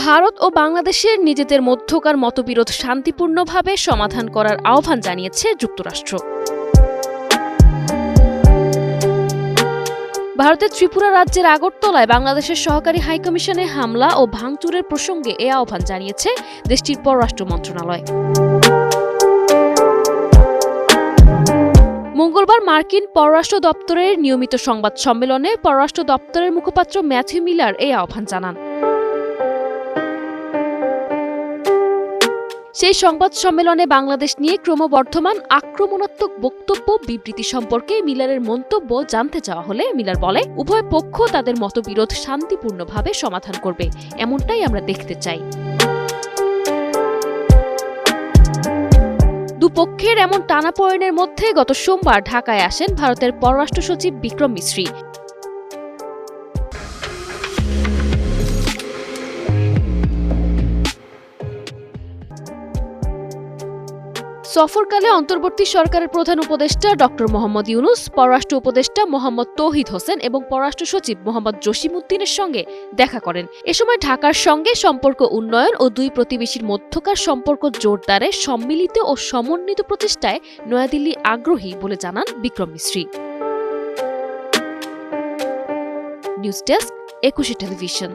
ভারত ও বাংলাদেশের নিজেদের মধ্যকার মতবিরোধ শান্তিপূর্ণভাবে সমাধান করার আহ্বান জানিয়েছে যুক্তরাষ্ট্র। ভারতের ত্রিপুরা রাজ্যের আগরতলায় বাংলাদেশের সহকারী হাইকমিশনে হামলা ও ভাঙচুরের প্রসঙ্গে এ আহ্বান জানিয়েছে দেশটির পররাষ্ট্র মন্ত্রণালয়। মঙ্গলবার মার্কিন পররাষ্ট্র দপ্তরের নিয়মিত সংবাদ সম্মেলনে পররাষ্ট্র দপ্তরের মুখপাত্র ম্যাথিউ মিলার এই আহ্বান জানান। সেই সংবাদ সম্মেলনে বাংলাদেশ নিয়ে ক্রমবর্ধমান আক্রমণাত্মক বক্তব্য বিবৃতি সম্পর্কে মিলারের মন্তব্য জানতে চাওয়া হলে মিলার বলে, উভয় পক্ষ তাদের মতবিরোধ শান্তিপূর্ণভাবে সমাধান করবে, এমনটাই আমরা দেখতে চাই। দুপক্ষের এমন টানাপোড়েনের মধ্যে গত সোমবার ঢাকায় আসেন ভারতের পররাষ্ট্র সচিব বিক্রম মিশ্রি। সফরকালে অন্তর্বর্তী সরকারের প্রধান উপদেষ্টা ডক্টর মোহাম্মদ ইউনুস, পররাষ্ট্র উপদেষ্টা মোহাম্মদ তৌহিদ হোসেন এবং পররাষ্ট্র সচিব মোহাম্মদ জসিমউদ্দিনের সঙ্গে দেখা করেন। এ সময় ঢাকার সঙ্গে সম্পর্ক উন্নয়ন ও দুই প্রতিবেশীর মধ্যকার সম্পর্ক জোরদারে সম্মিলিত ও সমন্বিত প্রচেষ্টায় নয়াদিল্লি আগ্রহী বলে জানান Vikram Misri. News desk, 21 television.